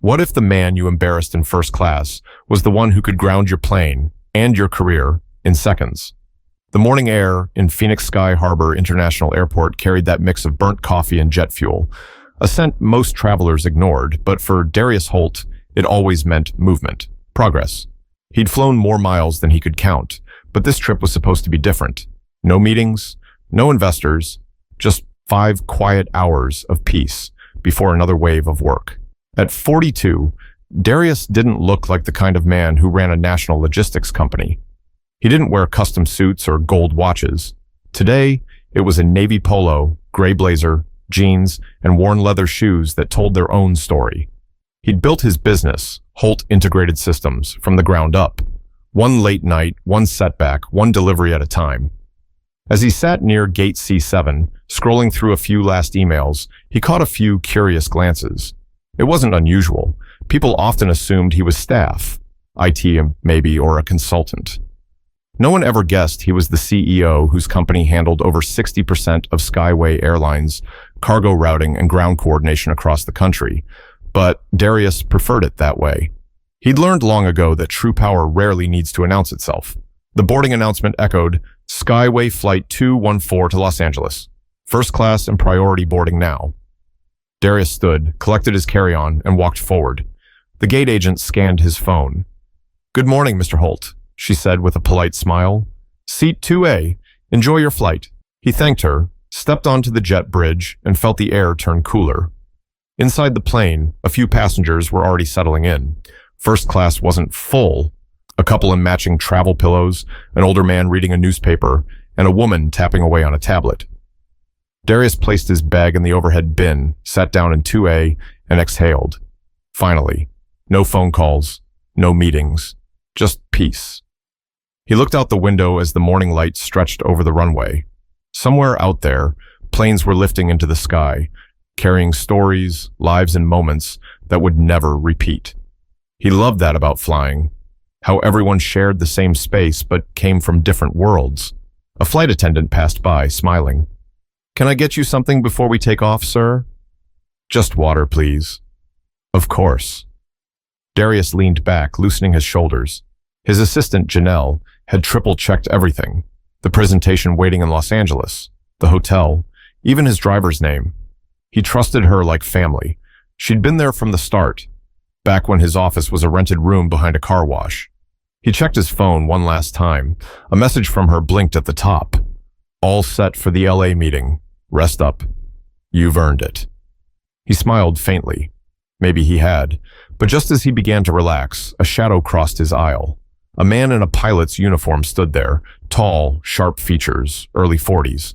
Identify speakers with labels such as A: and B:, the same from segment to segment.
A: What if the man you embarrassed in first class was the one who could ground your plane and your career in seconds? The morning air in Phoenix Sky Harbor International Airport carried that mix of burnt coffee and jet fuel, a scent most travelers ignored, but for Darius Holt, it always meant movement, progress. He'd flown more miles than he could count, but this trip was supposed to be different. No meetings, no investors, just 5 quiet hours of peace before another wave of work. At 42, Darius didn't look like the kind of man who ran a national logistics company. He didn't wear custom suits or gold watches. Today, it was a navy polo, gray blazer, jeans, and worn leather shoes that told their own story. He'd built his business, Holt Integrated Systems, from the ground up. One late night, one setback, one delivery at a time. As he sat near gate C7, scrolling through a few last emails, he caught a few curious glances. It wasn't unusual. People often assumed he was staff, IT maybe, or a consultant. No one ever guessed he was the CEO whose company handled over 60% of Skyway Airlines' cargo routing and ground coordination across the country. But Darius preferred it that way. He'd learned long ago that true power rarely needs to announce itself. The boarding announcement echoed, Skyway Flight 214 to Los Angeles. First class and priority boarding now. Darius stood, collected his carry-on, and walked forward. The gate agent scanned his phone. Good morning, Mr. Holt, she said with a polite smile. Seat 2A. Enjoy your flight. He thanked her, stepped onto the jet bridge, and felt the air turn cooler. Inside the plane, a few passengers were already settling in. First class wasn't full. A couple in matching travel pillows, an older man reading a newspaper, and a woman tapping away on a tablet. Darius placed his bag in the overhead bin, sat down in 2A, and exhaled. Finally, no phone calls, no meetings, just peace. He looked out the window as the morning light stretched over the runway. Somewhere out there, planes were lifting into the sky, carrying stories, lives, and moments that would never repeat. He loved that about flying, how everyone shared the same space but came from different worlds. A flight attendant passed by, smiling. Can I get you something before we take off, sir? Just water, please. Of course. Darius leaned back, loosening his shoulders. His assistant, Janelle, had triple-checked everything. The presentation waiting in Los Angeles, the hotel, even his driver's name. He trusted her like family. She'd been there from the start, back when his office was a rented room behind a car wash. He checked his phone one last time. A message from her blinked at the top. All set for the LA meeting. Rest up. You've earned it. He smiled faintly. Maybe he had. But just as he began to relax, a shadow crossed his aisle. A man in a pilot's uniform stood there, tall, sharp features, early 40s.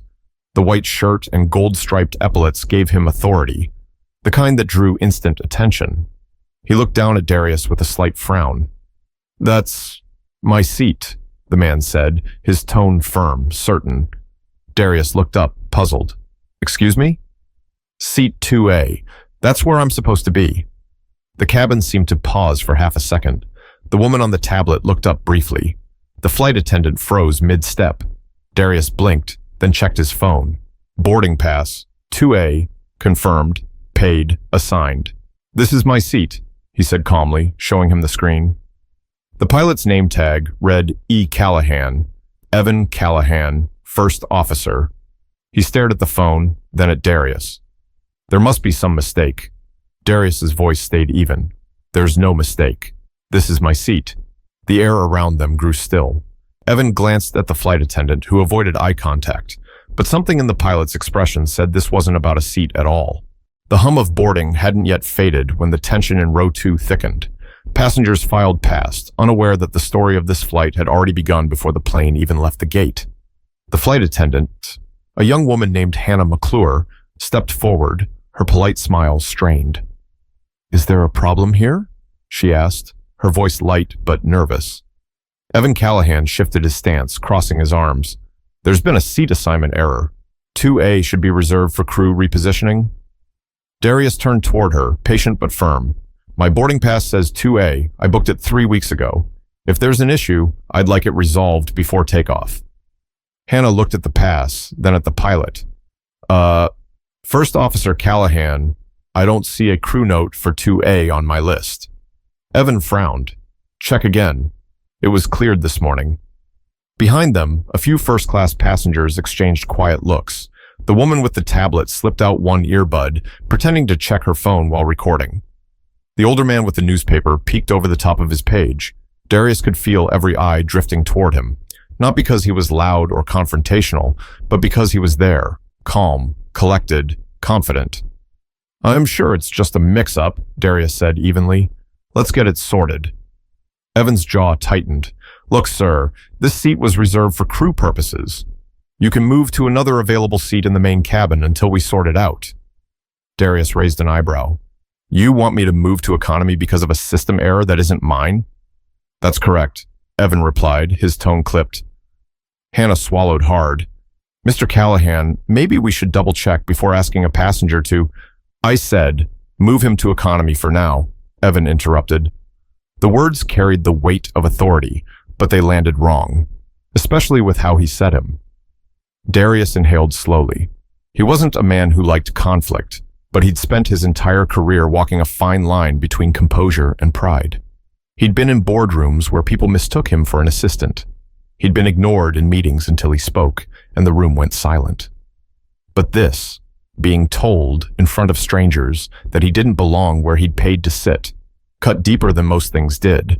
A: The white shirt and gold-striped epaulets gave him authority, the kind that drew instant attention. He looked down at Darius with a slight frown. That's my seat, the man said, his tone firm, certain. Darius looked up, puzzled. Excuse me? Seat 2A. That's where I'm supposed to be. The cabin seemed to pause for half a second. The woman on the tablet looked up briefly. The flight attendant froze mid-step. Darius blinked, then checked his phone. Boarding pass. 2A. Confirmed. Paid. Assigned. This is my seat, he said calmly, showing him the screen. The pilot's name tag read E. Callahan, Evan Callahan, First Officer. He stared at the phone, then at Darius. There must be some mistake. Darius's voice stayed even. There's no mistake. This is my seat. The air around them grew still. Evan glanced at the flight attendant, who avoided eye contact, but something in the pilot's expression said this wasn't about a seat at all. The hum of boarding hadn't yet faded when the tension in row 2 thickened. Passengers filed past, unaware that the story of this flight had already begun before the plane even left the gate. The flight attendant, a young woman named Hannah McClure, stepped forward, her polite smile strained. Is there a problem here? She asked, her voice light but nervous. Evan Callahan shifted his stance, crossing his arms. There's been a seat assignment error. 2A should be reserved for crew repositioning. Darius turned toward her, patient but firm. My boarding pass says 2A. I booked it 3 weeks ago. If there's an issue, I'd like it resolved before takeoff. Hannah looked at the pass, then at the pilot. First Officer Callahan, I don't see a crew note for 2A on my list. Evan frowned. Check again. It was cleared this morning. Behind them, a few first-class passengers exchanged quiet looks. The woman with the tablet slipped out one earbud, pretending to check her phone while recording. The older man with the newspaper peeked over the top of his page. Darius could feel every eye drifting toward him, not because he was loud or confrontational, but because he was there, calm, collected, confident. I'm sure it's just a mix-up, Darius said evenly. Let's get it sorted. Evan's jaw tightened. Look, sir, this seat was reserved for crew purposes. You can move to another available seat in the main cabin until we sort it out. Darius raised an eyebrow. You want me to move to economy because of a system error that isn't mine? That's correct, Evan replied, his tone clipped. Hannah swallowed hard. Mr. Callahan, maybe we should double-check before asking a passenger to— I said, move him to economy for now, Evan interrupted. The words carried the weight of authority, but they landed wrong, especially with how he said him. Darius inhaled slowly. He wasn't a man who liked conflict, but he'd spent his entire career walking a fine line between composure and pride. He'd been in boardrooms where people mistook him for an assistant. He'd been ignored in meetings until he spoke, and the room went silent. But this, being told in front of strangers that he didn't belong where he'd paid to sit, cut deeper than most things did.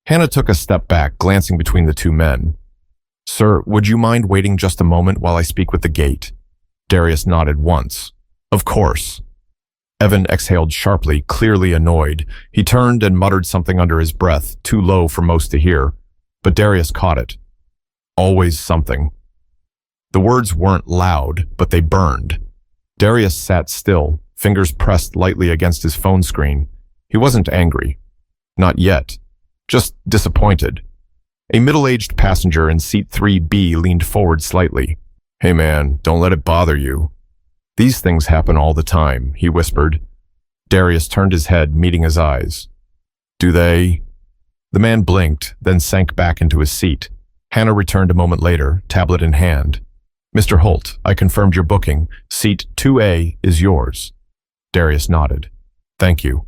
A: Hannah took a step back, glancing between the two men. Sir, would you mind waiting just a moment while I speak with the gate? Darius nodded once. Of course. Evan exhaled sharply, clearly annoyed. He turned and muttered something under his breath, too low for most to hear. But Darius caught it. Always something. The words weren't loud, but they burned. Darius sat still, fingers pressed lightly against his phone screen. He wasn't angry. Not yet. Just disappointed. A middle-aged passenger in seat 3B leaned forward slightly. Hey man, don't let it bother you. These things happen all the time, he whispered. Darius turned his head, meeting his eyes. Do they? The man blinked, then sank back into his seat. Hannah returned a moment later, tablet in hand. Mr. Holt, I confirmed your booking. Seat 2A is yours. Darius nodded. Thank you.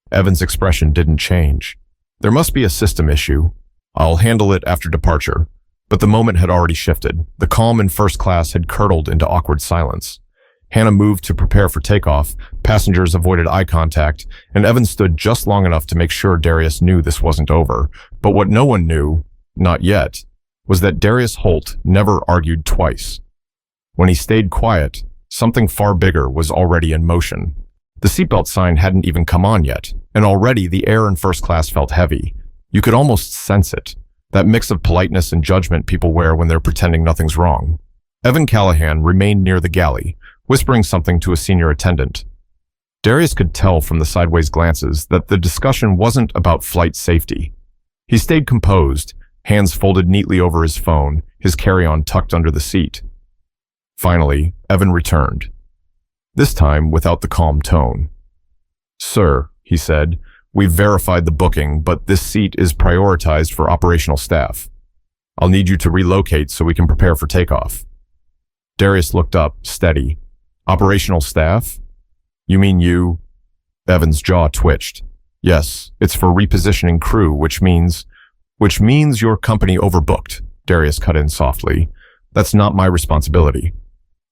A: Evan's expression didn't change. There must be a system issue. I'll handle it after departure. But the moment had already shifted. The calm in first class had curdled into awkward silence. Hannah moved to prepare for takeoff, passengers avoided eye contact, and Evan stood just long enough to make sure Darius knew this wasn't over. But what no one knew, not yet, was that Darius Holt never argued twice. When he stayed quiet, something far bigger was already in motion. The seatbelt sign hadn't even come on yet, and already the air in first class felt heavy. You could almost sense it, that mix of politeness and judgment people wear when they're pretending nothing's wrong. Evan Callahan remained near the galley, whispering something to a senior attendant. Darius could tell from the sideways glances that the discussion wasn't about flight safety. He stayed composed, hands folded neatly over his phone, his carry-on tucked under the seat. Finally, Evan returned, this time without the calm tone. Sir, he said, we've verified the booking, but this seat is prioritized for operational staff. I'll need you to relocate so we can prepare for takeoff. Darius looked up, steady. Operational staff? You mean you? Evan's jaw twitched. Yes, it's for repositioning crew, which means your company overbooked, Darius cut in softly. That's not my responsibility.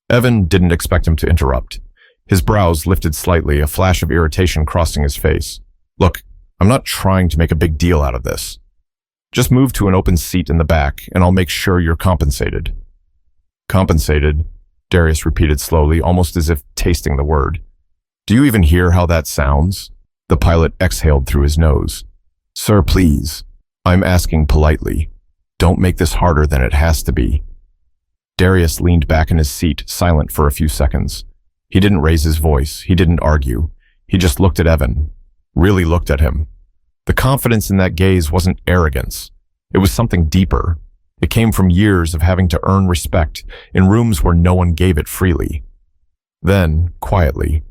A: Evan didn't expect him to interrupt. His brows lifted slightly, a flash of irritation crossing his face. Look, I'm not trying to make a big deal out of this. Just move to an open seat in the back, and I'll make sure you're compensated. Compensated? Darius repeated slowly, almost as if tasting the word. Do you even hear how that sounds? The pilot exhaled through his nose. Sir, please. I'm asking politely. Don't make this harder than it has to be. Darius leaned back in his seat, silent for a few seconds. He didn't raise his voice. He didn't argue. He just looked at Evan. Really looked at him. The confidence in that gaze wasn't arrogance. It was something deeper. It came from years of having to earn respect in rooms where no one gave it freely. Then, quietly,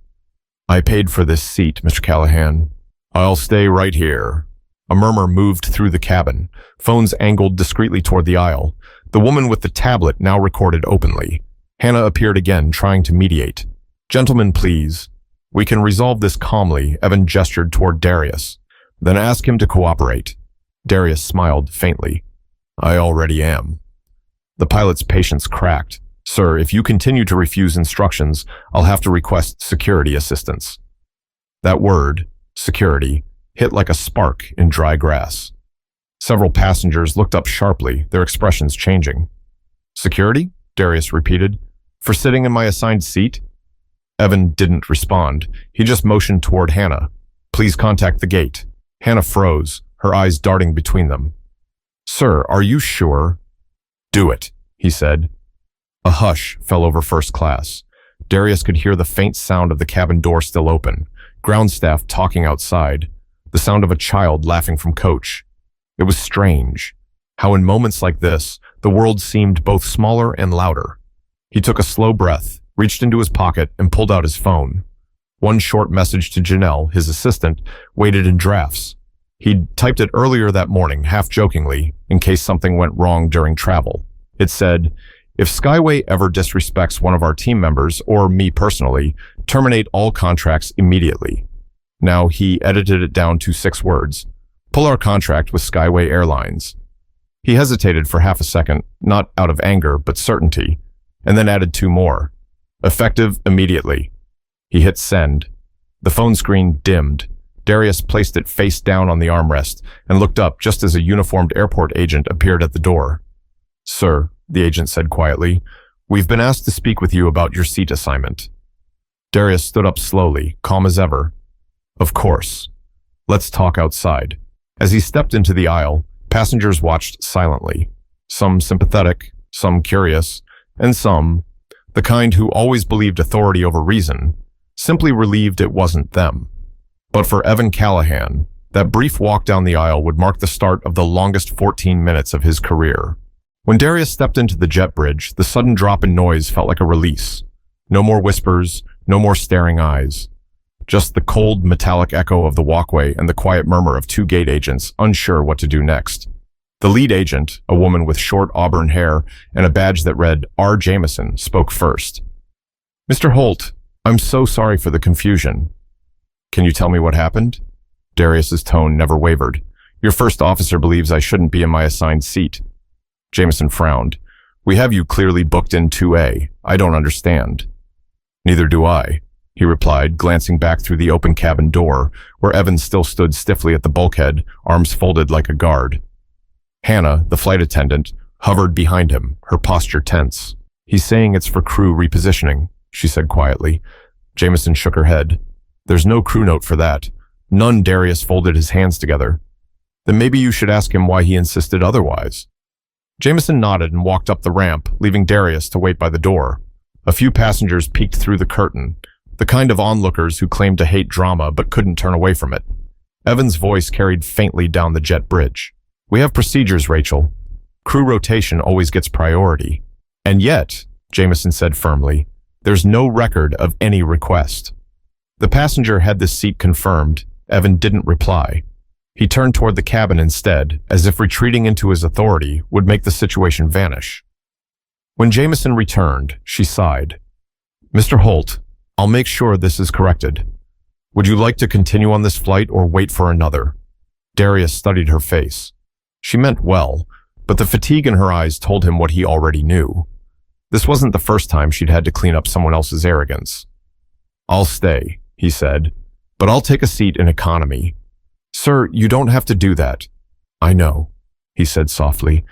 A: I paid for this seat, Mr. Callahan. I'll stay right here. A murmur moved through the cabin, phones angled discreetly toward the aisle. The woman with the tablet now recorded openly. Hannah appeared again, trying to mediate. Gentlemen, please. We can resolve this calmly, Evan gestured toward Darius. Then ask him to cooperate. Darius smiled faintly. I already am. The pilot's patience cracked. Sir, if you continue to refuse instructions, I'll have to request security assistance. That word, security, hit like a spark in dry grass. Several passengers looked up sharply, their expressions changing. Security? Darius repeated. For sitting in my assigned seat? Evan didn't respond. He just motioned toward Hannah. Please contact the gate. Hannah froze, her eyes darting between them. Sir, are you sure? Do it, he said. A hush fell over first class. Darius could hear the faint sound of the cabin door still open, ground staff talking outside, the sound of a child laughing from coach. It was strange, how in moments like this, the world seemed both smaller and louder. He took a slow breath, reached into his pocket, and pulled out his phone. One short message to Janelle, his assistant, waited in drafts. He'd typed it earlier that morning, half-jokingly, in case something went wrong during travel. It said, if Skyway ever disrespects one of our team members, or me personally, terminate all contracts immediately. Now he edited it down to 6 words. Pull our contract with Skyway Airlines. He hesitated for half a second, not out of anger, but certainty, and then added 2 more. Effective immediately. He hit send. The phone screen dimmed. Darius placed it face down on the armrest and looked up just as a uniformed airport agent appeared at the door. Sir, the agent said quietly, we've been asked to speak with you about your seat assignment. Darius stood up slowly, calm as ever. Of course. Let's talk outside. As he stepped into the aisle, passengers watched silently. Some sympathetic, some curious, and some, the kind who always believed authority over reason, simply relieved it wasn't them. But for Evan Callahan, that brief walk down the aisle would mark the start of the longest 14 minutes of his career. When Darius stepped into the jet bridge, the sudden drop in noise felt like a release. No more whispers, no more staring eyes. Just the cold, metallic echo of the walkway and the quiet murmur of 2 gate agents unsure what to do next. The lead agent, a woman with short auburn hair and a badge that read R. Jameson, spoke first. Mr. Holt, I'm so sorry for the confusion. Can you tell me what happened? Darius's tone never wavered. Your first officer believes I shouldn't be in my assigned seat. Jameson frowned. We have you clearly booked in 2A. I don't understand. Neither do I, he replied, glancing back through the open cabin door, where Evan still stood stiffly at the bulkhead, arms folded like a guard. Hannah, the flight attendant, hovered behind him, her posture tense. He's saying it's for crew repositioning, she said quietly. Jameson shook her head. There's no crew note for that. None. Darius folded his hands together. Then maybe you should ask him why he insisted otherwise. Jameson nodded and walked up the ramp, leaving Darius to wait by the door. A few passengers peeked through the curtain, the kind of onlookers who claimed to hate drama but couldn't turn away from it. Evan's voice carried faintly down the jet bridge. We have procedures, Rachel. Crew rotation always gets priority. And yet, Jameson said firmly, there's no record of any request. The passenger had this seat confirmed. Evan didn't reply. He turned toward the cabin instead, as if retreating into his authority would make the situation vanish. When Jameson returned, she sighed. Mr. Holt, I'll make sure this is corrected. Would you like to continue on this flight or wait for another? Darius studied her face. She meant well, but the fatigue in her eyes told him what he already knew. This wasn't the first time she'd had to clean up someone else's arrogance. I'll stay, he said, but I'll take a seat in economy. Sir, you don't have to do that. I know, he said softly.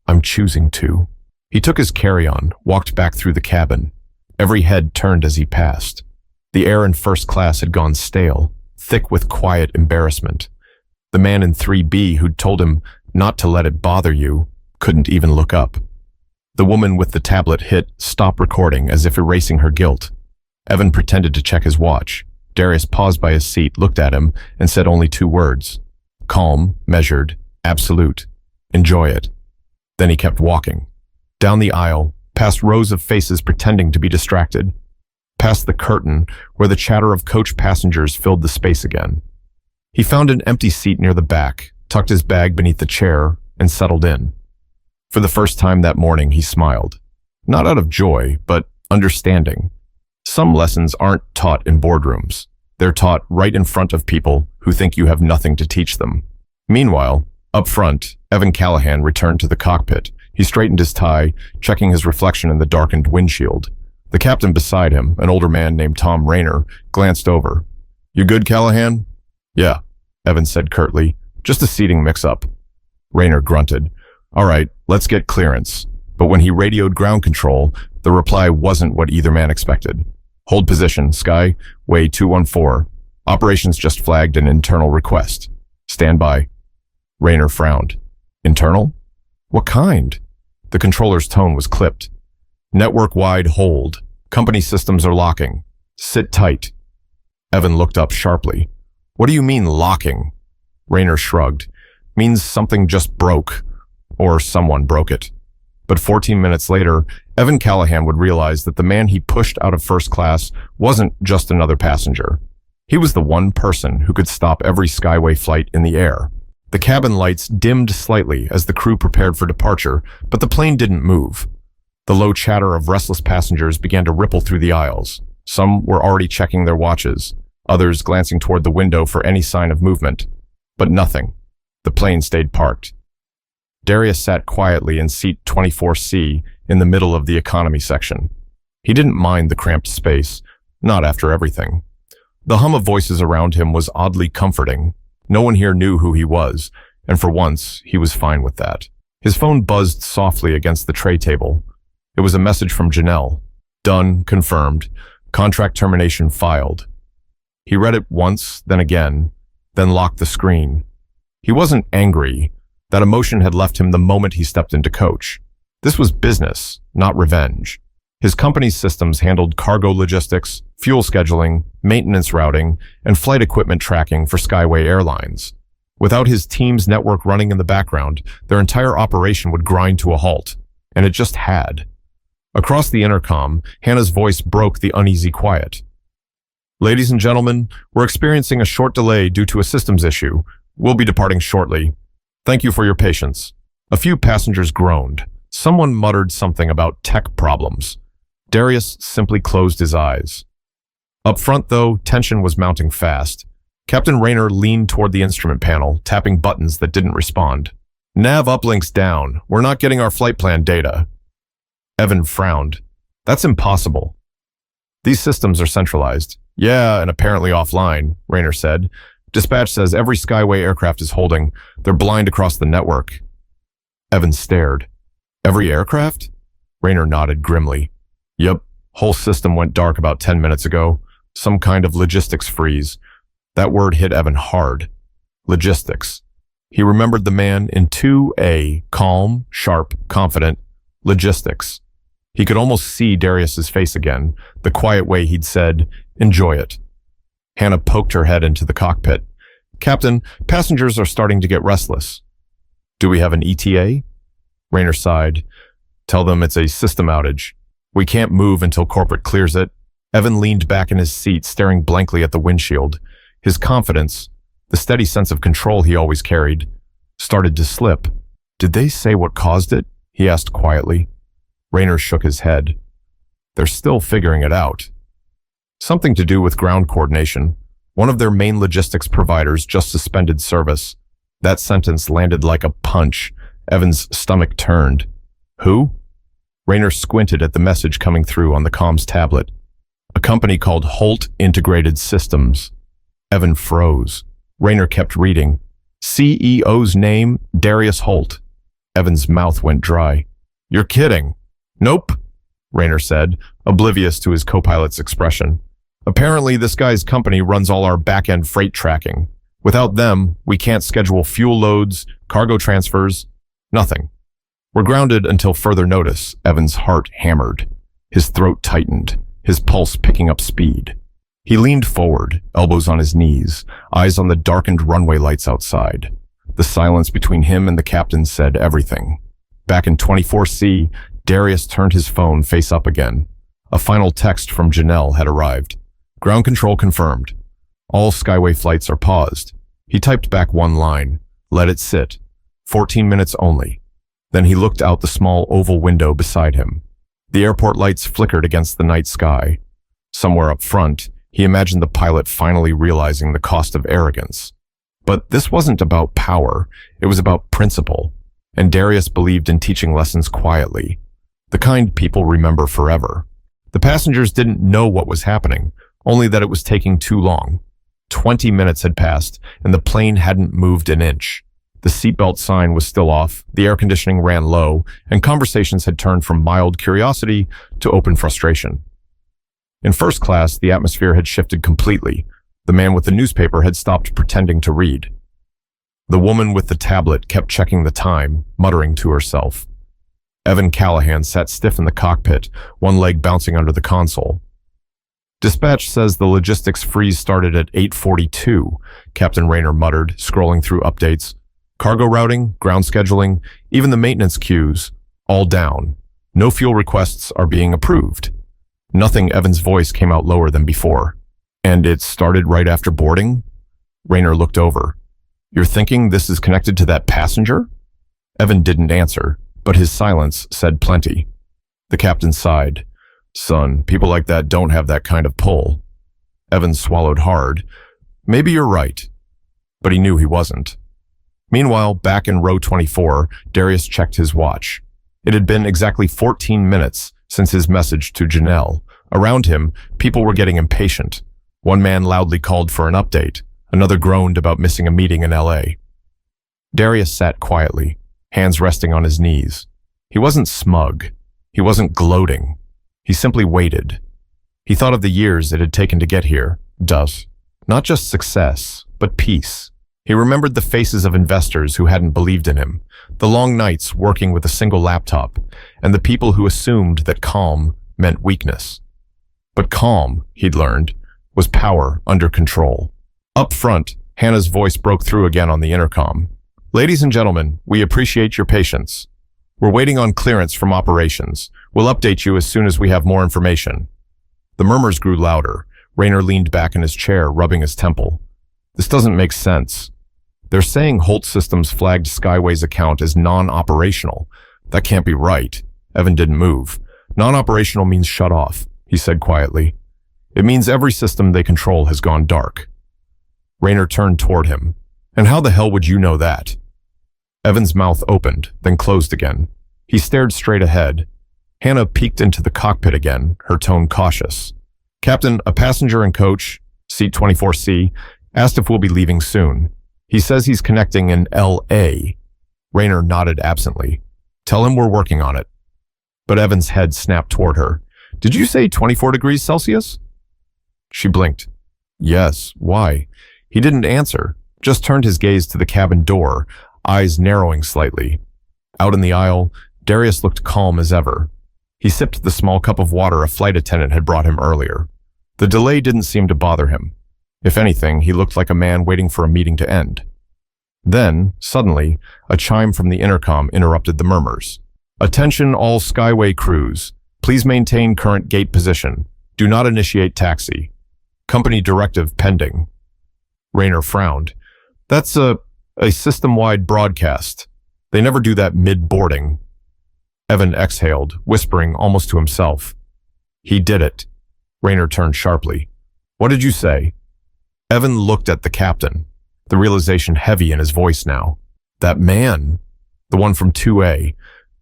A: I'm choosing to. He took his carry-on, walked back through the cabin. Every head turned as he passed. The air in first class had gone stale, thick with quiet embarrassment. The man in 3B who'd told him not to let it bother you couldn't even look up. The woman with the tablet hit stop recording as if erasing her guilt. Evan pretended to check his watch. Darius paused by his seat, looked at him, and said only 2 words. Calm, measured, absolute. Enjoy it. Then he kept walking. Down the aisle, past rows of faces pretending to be distracted. Past the curtain, where the chatter of coach passengers filled the space again. He found an empty seat near the back, tucked his bag beneath the chair, and settled in. For the first time that morning, he smiled. Not out of joy, but understanding. Some lessons aren't taught in boardrooms. They're taught right in front of people who think you have nothing to teach them. Meanwhile, up front, Evan Callahan returned to the cockpit. He straightened his tie, checking his reflection in the darkened windshield. The captain beside him, an older man named Tom Rayner, glanced over. "You good, Callahan?" "Yeah," Evan said curtly. "Just a seating mix-up." Rayner grunted. "All right, let's get clearance." But when he radioed ground control, the reply wasn't what either man expected. "Hold position, Sky, way 214. Operations just flagged an internal request. Stand by." Rayner frowned. "Internal? What kind?" The controller's tone was clipped. "Network-wide hold. Company systems are locking. Sit tight." Evan looked up sharply. "What do you mean, locking?" Rayner shrugged. "Means something just broke. Or someone broke it." But 14 minutes later, Evan Callahan would realize that the man he pushed out of first class wasn't just another passenger. He was the one person who could stop every Skyway flight in the air. The cabin lights dimmed slightly as the crew prepared for departure, but the plane didn't move. The low chatter of restless passengers began to ripple through the aisles. Some were already checking their watches, others glancing toward the window for any sign of movement. But nothing. The plane stayed parked. Darius sat quietly in seat 24C in the middle of the economy section. He didn't mind the cramped space, not after everything. The hum of voices around him was oddly comforting. No one here knew who he was, and for once, he was fine with that. His phone buzzed softly against the tray table. It was a message from Janelle. Done, confirmed, contract termination filed. He read it once, then again, then locked the screen. He wasn't angry. That emotion had left him the moment he stepped into coach. This was business, not revenge. His company's systems handled cargo logistics, fuel scheduling, maintenance routing, and flight equipment tracking for Skyway Airlines. Without his team's network running in the background, their entire operation would grind to a halt. And it just had. Across the intercom, Hannah's voice broke the uneasy quiet. "Ladies and gentlemen, we're experiencing a short delay due to a systems issue. We'll be departing shortly. Thank you for your patience." A few passengers groaned. Someone muttered something about tech problems. Darius simply closed his eyes. Up front, though, tension was mounting fast. Captain Rayner leaned toward the instrument panel, tapping buttons that didn't respond. "Nav uplinks down. We're not getting our flight plan data." Evan frowned. "That's impossible." "These systems are centralized." "Yeah, and apparently offline," Rayner said. "Dispatch says every Skyway aircraft is holding. They're blind across the network." Evan stared. "Every aircraft?" Rayner nodded grimly. "Yep, whole system went dark about 10 minutes ago. Some kind of logistics freeze." That word hit Evan hard. Logistics. He remembered the man in 2A, calm, sharp, confident. Logistics. He could almost see Darius's face again, the quiet way he'd said, "Enjoy it." Hannah poked her head into the cockpit. "Captain, passengers are starting to get restless." "Do we have an ETA?" Rayner sighed. "Tell them it's a system outage. We can't move until corporate clears it." Evan leaned back in his seat, staring blankly at the windshield. His confidence, the steady sense of control he always carried, started to slip. "Did they say what caused it?" he asked quietly. Rayner shook his head. "They're still figuring it out." Something to do with ground coordination. One of their main logistics providers just suspended service. That sentence landed like a punch. Evan's stomach turned. "Who?" Rayner squinted at the message coming through on the comms tablet. "A company called Holt Integrated Systems." Evan froze. Rayner kept reading. "CEO's name, Darius Holt." Evan's mouth went dry. "You're kidding." "Nope," Rayner said, oblivious to his co-pilot's expression. "Apparently this guy's company runs all our back-end freight tracking. Without them, we can't schedule fuel loads, cargo transfers, nothing. We're grounded until further notice." Evan's heart hammered. His throat tightened, his pulse picking up speed. He leaned forward, elbows on his knees, eyes on the darkened runway lights outside. The silence between him and the captain said everything. Back in 24C, Darius turned his phone face up again. A final text from Janelle had arrived. "Ground control confirmed. All Skyway flights are paused." He typed back one line. "Let it sit. 14 minutes only." Then he looked out the small oval window beside him. The airport lights flickered against the night sky. Somewhere up front, he imagined the pilot finally realizing the cost of arrogance. But this wasn't about power, it was about principle, and Darius believed in teaching lessons quietly, the kind people remember forever. The passengers didn't know what was happening, only that it was taking too long. 20 minutes had passed, and the plane hadn't moved an inch. The seatbelt sign was still off, the air conditioning ran low, and conversations had turned from mild curiosity to open frustration. In first class, the atmosphere had shifted completely. The man with the newspaper had stopped pretending to read. The woman with the tablet kept checking the time, muttering to herself. Evan Callahan sat stiff in the cockpit, one leg bouncing under the console. Dispatch says the logistics freeze started at 8:42, Captain Rayner muttered, scrolling through updates. Cargo routing, ground scheduling, even the maintenance queues, all down. No fuel requests are being approved. Nothing. Evan's voice came out lower than before. And it started right after boarding? Rayner looked over. You're thinking this is connected to that passenger? Evan didn't answer, but his silence said plenty. The captain sighed. Son, people like that don't have that kind of pull. Evan swallowed hard. Maybe you're right. But he knew he wasn't. Meanwhile, back in row 24, Darius checked his watch. It had been exactly 14 minutes since his message to Janelle. Around him, people were getting impatient. One man loudly called for an update. Another groaned about missing a meeting in LA. Darius sat quietly, hands resting on his knees. He wasn't smug. He wasn't gloating. He simply waited. He thought of the years it had taken to get here. Not just success, but peace. He remembered the faces of investors who hadn't believed in him, the long nights working with a single laptop, and the people who assumed that calm meant weakness. But calm, he'd learned, was power under control. Up front, Hannah's voice broke through again on the intercom. Ladies and gentlemen, we appreciate your patience. We're waiting on clearance from operations. We'll update you as soon as we have more information. The murmurs grew louder. Rayner leaned back in his chair, rubbing his temple. This doesn't make sense. They're saying Holt Systems flagged Skyway's account as non-operational. That can't be right. Evan didn't move. Non-operational means shut off, he said quietly. It means every system they control has gone dark. Rayner turned toward him. And how the hell would you know that? Evan's mouth opened, then closed again. He stared straight ahead. Hannah peeked into the cockpit again, her tone cautious. Captain, a passenger and coach, seat 24C, asked if we'll be leaving soon. He says he's connecting in L.A. Rayner nodded absently. Tell him we're working on it. But Evan's head snapped toward her. Did you say 24 degrees Celsius? She blinked. Yes, why? He didn't answer, just turned his gaze to the cabin door, eyes narrowing slightly. Out in the aisle, Darius looked calm as ever. He sipped the small cup of water a flight attendant had brought him earlier. The delay didn't seem to bother him. If anything, he looked like a man waiting for a meeting to end. Then, suddenly, a chime from the intercom interrupted the murmurs. Attention all Skyway crews. Please maintain current gate position. Do not initiate taxi. Company directive pending. Rayner frowned. That's a system-wide broadcast. They never do that mid-boarding. Evan exhaled, whispering almost to himself. He did it. Rayner turned sharply. What did you say? Evan looked at the captain, the realization heavy in his voice now. That man, the one from 2A,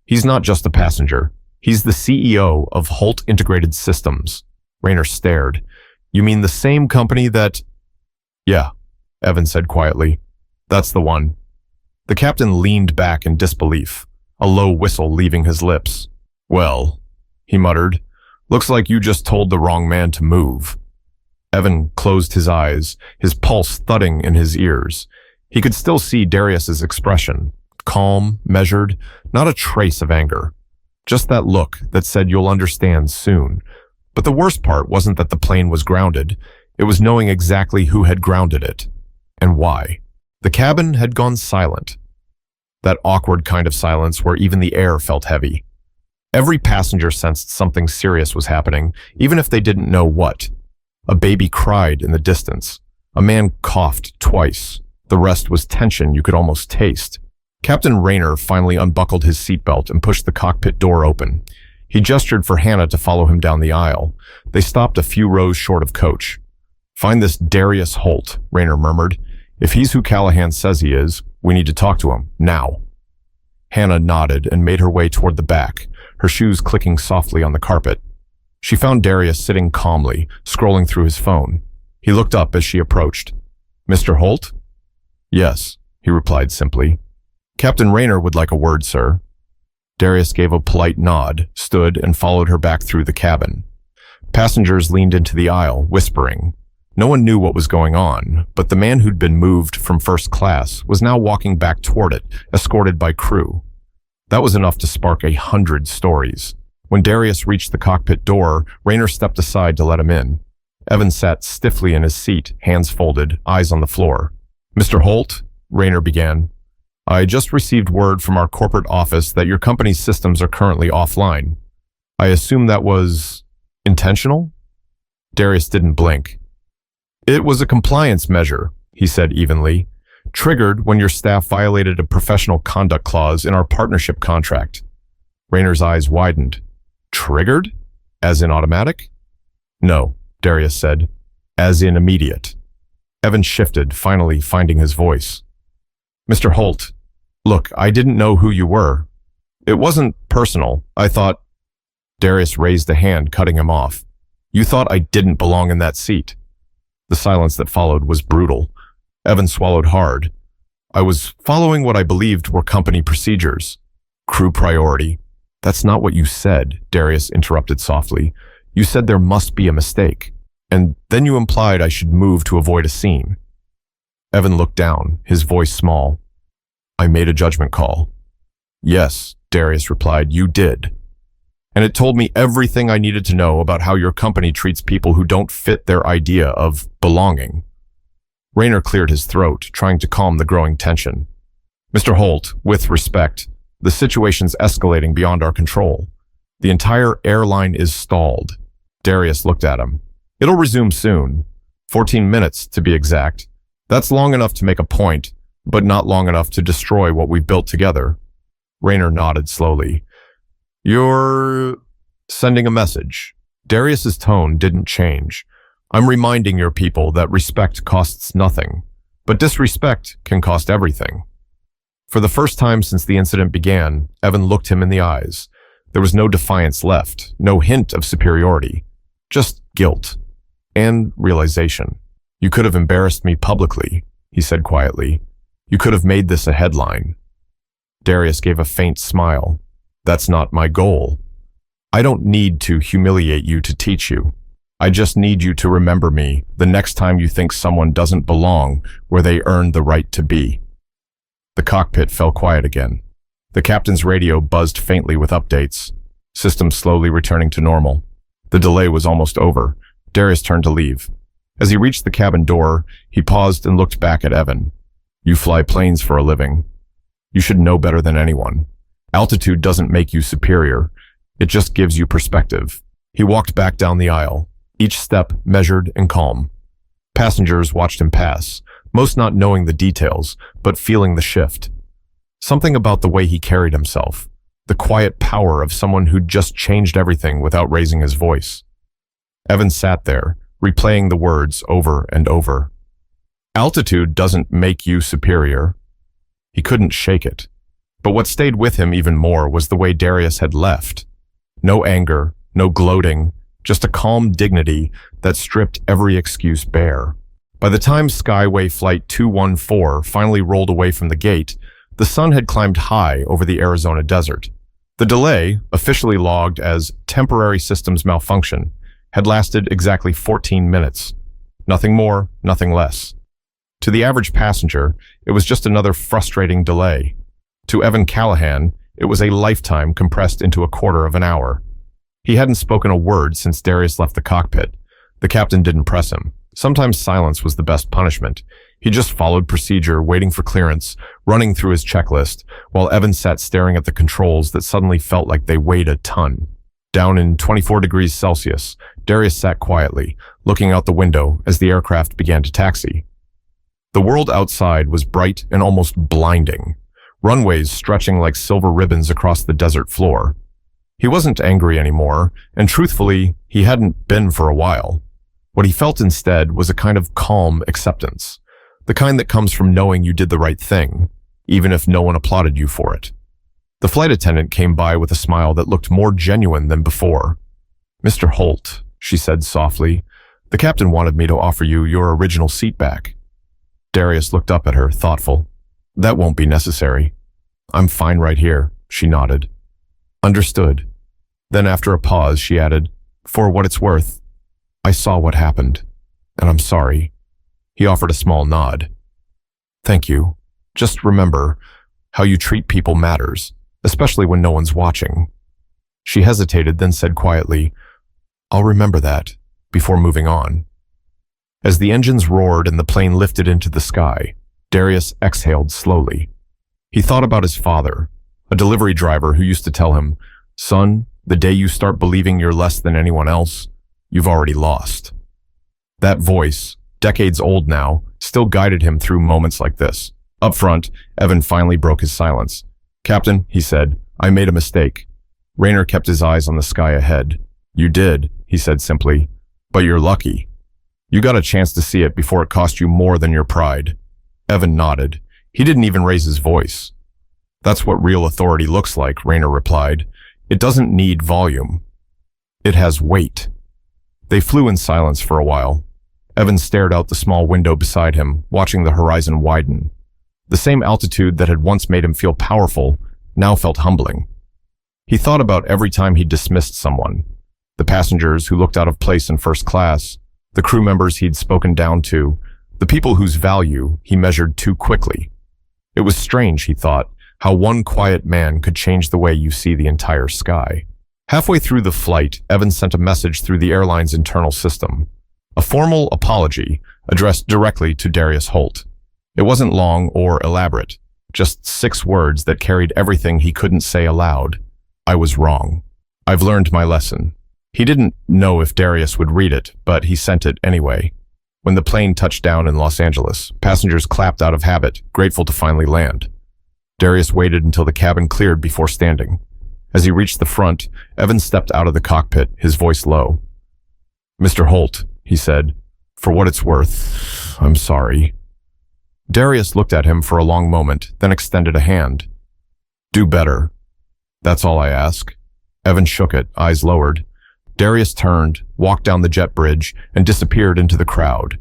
A: he's not just a passenger. He's the CEO of Holt Integrated Systems. Rayner stared. You mean the same company that... Yeah, Evan said quietly. That's the one. The captain leaned back in disbelief, a low whistle leaving his lips. Well, he muttered, looks like you just told the wrong man to move. Evan closed his eyes, his pulse thudding in his ears. He could still see Darius's expression, calm, measured, not a trace of anger. Just that look that said you'll understand soon. But the worst part wasn't that the plane was grounded. It was knowing exactly who had grounded it, and why. The cabin had gone silent. That awkward kind of silence where even the air felt heavy. Every passenger sensed something serious was happening, even if they didn't know what. A baby cried in the distance. A man coughed twice. The rest was tension you could almost taste. Captain Rayner finally unbuckled his seatbelt and pushed the cockpit door open. He gestured for Hannah to follow him down the aisle. They stopped a few rows short of Coach. "Find this Darius Holt," Rayner murmured. "If he's who Callahan says he is, we need to talk to him, now." Hannah nodded and made her way toward the back, her shoes clicking softly on the carpet. She found Darius sitting calmly, scrolling through his phone. He looked up as she approached. "Mr. Holt?" "Yes," he replied simply. "Captain Rayner would like a word, sir." Darius gave a polite nod, stood, and followed her back through the cabin. Passengers leaned into the aisle, whispering. No one knew what was going on, but the man who'd been moved from first class was now walking back toward it, escorted by crew. That was enough to spark 100 stories. When Darius reached the cockpit door, Rayner stepped aside to let him in. Evan sat stiffly in his seat, hands folded, eyes on the floor. "Mr. Holt," Rayner began, "I just received word from our corporate office that your company's systems are currently offline. I assume that was intentional?" Darius didn't blink. "It was a compliance measure," he said evenly, "triggered when your staff violated a professional conduct clause in our partnership contract." Rayner's eyes widened. "Triggered? As in automatic?" "No," Darius said, "as in immediate." Evan shifted, finally finding his voice. "Mr. Holt, look, I didn't know who you were. It wasn't personal. I thought—" Darius raised a hand, cutting him off. "You thought I didn't belong in that seat." The silence that followed was brutal. Evan swallowed hard. "I was following what I believed were company procedures. Crew priority." "That's not what you said," Darius interrupted softly. "You said there must be a mistake. And then you implied I should move to avoid a scene." Evan looked down, his voice small. "I made a judgment call." "Yes," Darius replied, "you did. And it told me everything I needed to know about how your company treats people who don't fit their idea of belonging." Rayner cleared his throat, trying to calm the growing tension. "Mr. Holt, with respect, the situation's escalating beyond our control. The entire airline is stalled." Darius looked at him. "It'll resume soon. 14 minutes, to be exact. That's long enough to make a point, but not long enough to destroy what we've built together." Rayner nodded slowly. "You're sending a message." Darius's tone didn't change. "I'm reminding your people that respect costs nothing, but disrespect can cost everything." For the first time since the incident began, Evan looked him in the eyes. There was no defiance left, no hint of superiority, just guilt and realization. "You could have embarrassed me publicly," he said quietly. "You could have made this a headline." Darius gave a faint smile. "That's not my goal. I don't need to humiliate you to teach you. I just need you to remember me the next time you think someone doesn't belong where they earned the right to be." The cockpit fell quiet again. The captain's radio buzzed faintly with updates, systems slowly returning to normal. The delay was almost over. Darius turned to leave. As he reached the cabin door, he paused and looked back at Evan. "You fly planes for a living. You should know better than anyone. Altitude doesn't make you superior. It just gives you perspective." He walked back down the aisle, each step measured and calm. Passengers watched him pass, most not knowing the details, but feeling the shift. Something about the way he carried himself, the quiet power of someone who'd just changed everything without raising his voice. Evan sat there, replaying the words over and over. Altitude doesn't make you superior. He couldn't shake it. But what stayed with him even more was the way Darius had left. No anger, no gloating, just a calm dignity that stripped every excuse bare. By the time Skyway Flight 214 finally rolled away from the gate, the sun had climbed high over the Arizona desert. The delay, officially logged as temporary systems malfunction, had lasted exactly 14 minutes. Nothing more, nothing less. To the average passenger, it was just another frustrating delay. To Evan Callahan, it was a lifetime compressed into a quarter of an hour. He hadn't spoken a word since Darius left the cockpit. The captain didn't press him. Sometimes silence was the best punishment. He just followed procedure, waiting for clearance, running through his checklist, while Evan sat staring at the controls that suddenly felt like they weighed a ton. Down in 24 degrees Celsius, Darius sat quietly, looking out the window as the aircraft began to taxi. The world outside was bright and almost blinding, runways stretching like silver ribbons across the desert floor. He wasn't angry anymore, and truthfully, he hadn't been for a while. What he felt instead was a kind of calm acceptance, the kind that comes from knowing you did the right thing, even if no one applauded you for it. The flight attendant came by with a smile that looked more genuine than before. "Mr. Holt," she said softly, "the captain wanted me to offer you your original seat back." Darius looked up at her, thoughtful. "That won't be necessary. I'm fine right here," she nodded. "Understood." Then after a pause, she added, "For what it's worth, I saw what happened, and I'm sorry." He offered a small nod. "Thank you. Just remember, how you treat people matters, especially when no one's watching." She hesitated, then said quietly, "I'll remember that," before moving on. As the engines roared and the plane lifted into the sky, Darius exhaled slowly. He thought about his father, a delivery driver who used to tell him, "Son, the day you start believing you're less than anyone else, you've already lost." That voice, decades old now, still guided him through moments like this. Up front, Evan finally broke his silence. "Captain," he said, "I made a mistake." Rayner kept his eyes on the sky ahead. "You did," he said simply, "but you're lucky. You got a chance to see it before it cost you more than your pride." Evan nodded. He didn't even raise his voice. "That's what real authority looks like," Rayner replied. "It doesn't need volume. It has weight." They flew in silence for a while. Evan stared out the small window beside him, watching the horizon widen. The same altitude that had once made him feel powerful now felt humbling. He thought about every time he dismissed someone. The passengers who looked out of place in first class, the crew members he'd spoken down to, the people whose value he measured too quickly. It was strange, he thought, how one quiet man could change the way you see the entire sky. Halfway through the flight, Evan sent a message through the airline's internal system. A formal apology addressed directly to Darius Holt. It wasn't long or elaborate, just 6 words that carried everything he couldn't say aloud. "I was wrong. I've learned my lesson." He didn't know if Darius would read it, but he sent it anyway. When the plane touched down in Los Angeles, passengers clapped out of habit, grateful to finally land. Darius waited until the cabin cleared before standing. As he reached the front, Evan stepped out of the cockpit, his voice low. "Mr. Holt," he said, "for what it's worth, I'm sorry." Darius looked at him for a long moment, then extended a hand. "Do better. That's all I ask." Evan shook it, eyes lowered. Darius turned, walked down the jet bridge, and disappeared into the crowd.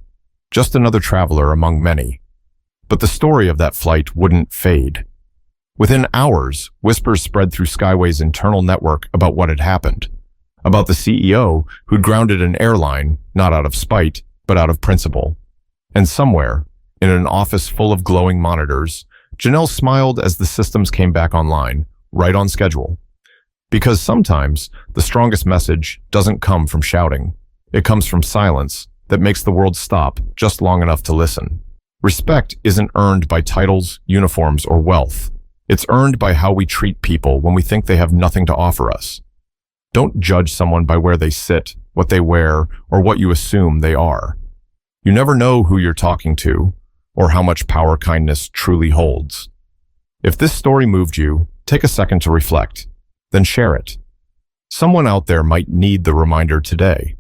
A: Just another traveler among many. But the story of that flight wouldn't fade. Within hours, whispers spread through Skyway's internal network about what had happened. About the CEO who'd grounded an airline, not out of spite, but out of principle. And somewhere, in an office full of glowing monitors, Janelle smiled as the systems came back online, right on schedule. Because sometimes, the strongest message doesn't come from shouting. It comes from silence that makes the world stop just long enough to listen. Respect isn't earned by titles, uniforms, or wealth. It's earned by how we treat people when we think they have nothing to offer us. Don't judge someone by where they sit, what they wear, or what you assume they are. You never know who you're talking to, or how much power kindness truly holds. If this story moved you, take a second to reflect, then share it. Someone out there might need the reminder today.